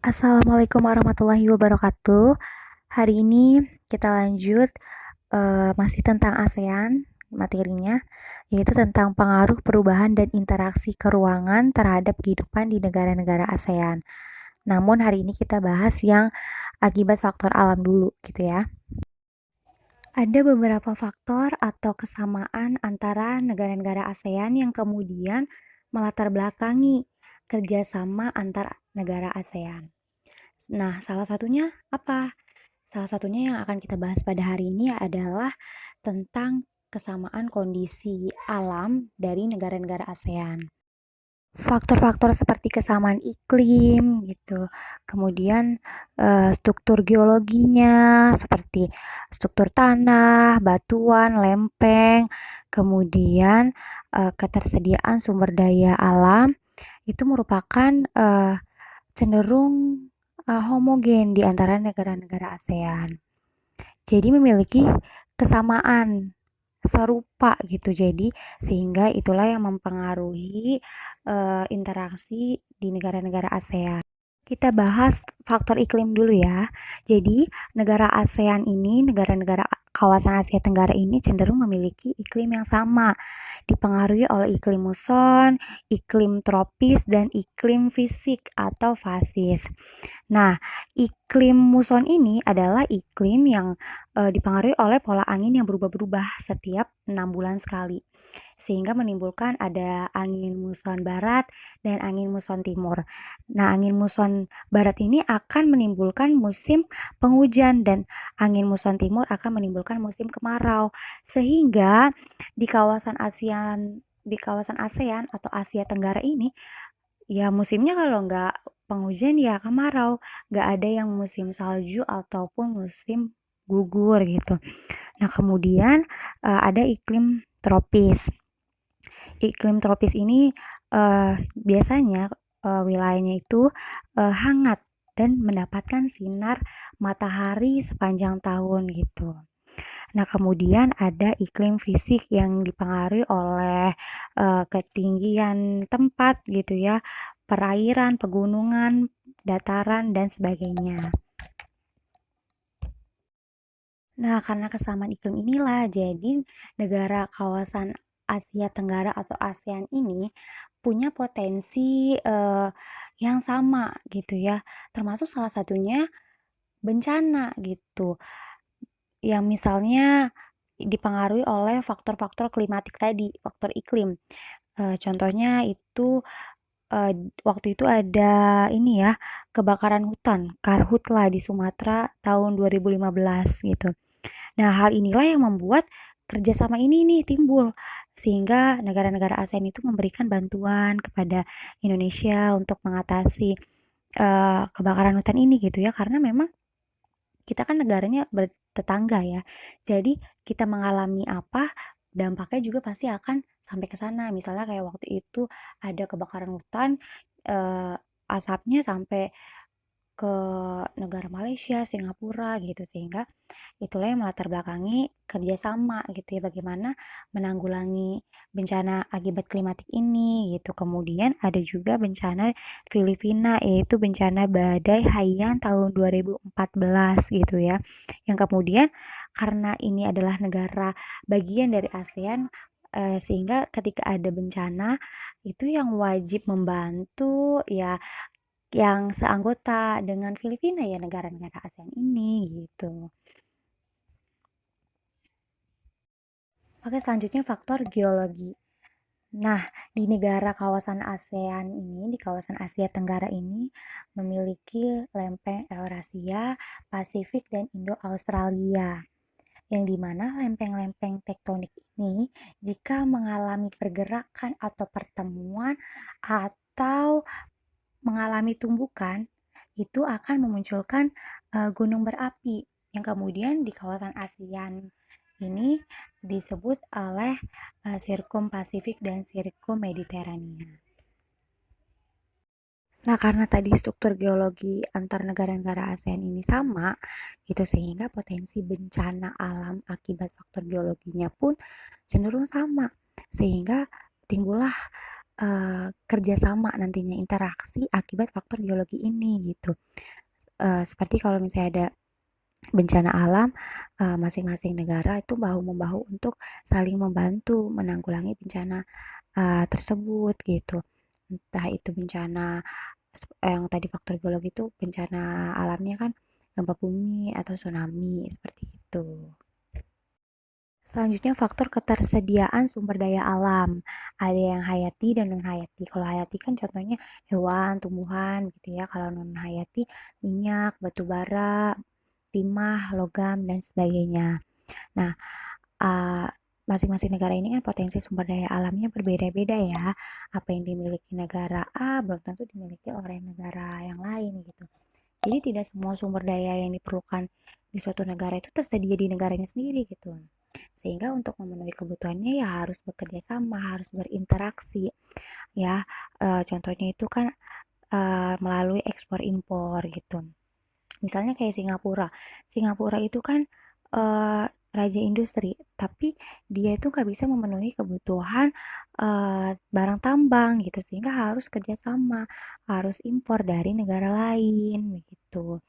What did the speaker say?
Assalamualaikum warahmatullahi wabarakatuh. Hari ini kita lanjut masih tentang ASEAN materinya, yaitu tentang pengaruh perubahan dan interaksi keruangan terhadap kehidupan di negara-negara ASEAN. Namun hari ini kita bahas yang akibat faktor alam dulu gitu ya. Ada beberapa faktor atau kesamaan antara negara-negara ASEAN yang kemudian melatar belakangi kerjasama antar negara ASEAN. Nah, salah satunya apa? Salah satunya yang akan kita bahas pada hari ini adalah tentang kesamaan kondisi alam dari negara-negara ASEAN. Faktor-faktor seperti kesamaan iklim gitu, kemudian struktur geologinya seperti struktur tanah, batuan, lempeng, kemudian ketersediaan sumber daya alam itu merupakan cenderung homogen di antara negara-negara ASEAN. Jadi memiliki kesamaan serupa gitu. Jadi sehingga itulah yang mempengaruhi interaksi di negara-negara ASEAN. Kita bahas faktor iklim dulu ya. Jadi, negara ASEAN ini, negara-negara kawasan Asia Tenggara ini cenderung memiliki iklim yang sama, dipengaruhi oleh iklim muson, iklim tropis, dan iklim fisik atau fasis. Nah, iklim muson ini adalah iklim yang dipengaruhi oleh pola angin yang berubah-berubah setiap 6 bulan sekali. Sehingga menimbulkan ada angin muson barat dan angin muson timur. Nah, angin muson barat ini akan menimbulkan musim penghujan dan angin muson timur akan menimbulkan musim kemarau. Sehingga di kawasan ASEAN atau Asia Tenggara ini ya musimnya kalau nggak penghujan ya kemarau, nggak ada yang musim salju ataupun musim gugur gitu. Nah kemudian ada iklim tropis. Iklim tropis ini biasanya wilayahnya itu hangat dan mendapatkan sinar matahari sepanjang tahun gitu. Nah, kemudian ada iklim fisik yang dipengaruhi oleh ketinggian tempat gitu ya, perairan, pegunungan, dataran dan sebagainya. Nah, karena kesamaan iklim inilah jadi negara kawasan Asia Tenggara atau ASEAN ini punya potensi yang sama gitu ya. Termasuk salah satunya bencana gitu. Yang misalnya dipengaruhi oleh faktor-faktor klimatik tadi, faktor iklim. Contohnya itu waktu itu ada ini ya, kebakaran hutan, karhutla di Sumatera tahun 2015 gitu. Nah, hal inilah yang membuat kerjasama ini nih timbul sehingga negara-negara ASEAN itu memberikan bantuan kepada Indonesia untuk mengatasi kebakaran hutan ini gitu ya karena memang kita kan negaranya bertetangga ya. Jadi kita mengalami apa, dampaknya juga pasti akan sampai ke sana. Misalnya kayak waktu itu ada kebakaran hutan, eee, asapnya sampai ke negara Malaysia, Singapura gitu. Sehingga itulah yang melatar belakangi kerjasama gitu ya, bagaimana menanggulangi bencana akibat klimatik ini gitu. Kemudian ada juga bencana Filipina yaitu bencana badai Haiyan tahun 2014 gitu ya. Yang kemudian karena ini adalah negara bagian dari ASEAN sehingga ketika ada bencana itu yang wajib membantu ya yang seanggota dengan Filipina ya negara-negara ASEAN ini gitu. Oke, selanjutnya faktor geologi. Nah, di negara kawasan ASEAN ini, di kawasan Asia Tenggara ini, memiliki lempeng Eurasia, Pasifik, dan Indo-Australia. Yang dimana lempeng-lempeng tektonik ini, jika mengalami pergerakan atau pertemuan atau mengalami tumbukan, itu akan memunculkan gunung berapi yang kemudian di kawasan ASEAN ini disebut oleh Sirkum Pasifik dan Sirkum Mediterania. Nah, karena tadi struktur geologi antar negara-negara ASEAN ini sama, gitu sehingga potensi bencana alam akibat faktor geologinya pun cenderung sama. Sehingga timbullah kerjasama nantinya, interaksi akibat faktor geologi ini gitu. Seperti kalau misalnya ada bencana alam, masing-masing negara itu bahu-membahu untuk saling membantu menanggulangi bencana tersebut gitu. Entah itu bencana yang tadi faktor geologi itu bencana alamnya kan gempa bumi atau tsunami seperti itu. Selanjutnya faktor ketersediaan sumber daya alam. Ada yang hayati dan non hayati. Kalau hayati kan contohnya hewan, tumbuhan gitu ya. Kalau non hayati minyak, batu bara, timah, logam dan sebagainya. Nah, uh, masing-masing negara ini kan potensi sumber daya alamnya berbeda-beda ya. Apa yang dimiliki negara A belum tentu dimiliki oleh negara yang lain gitu. Jadi tidak semua sumber daya yang diperlukan di suatu negara itu tersedia di negaranya sendiri gitu. Sehingga untuk memenuhi kebutuhannya ya harus bekerja sama, harus berinteraksi ya. Contohnya itu kan melalui ekspor impor gitu. Misalnya kayak Singapura. Singapura itu kan raja industri, tapi dia itu nggak bisa memenuhi kebutuhan barang tambang gitu, sehingga harus kerjasama, harus impor dari negara lain begitu.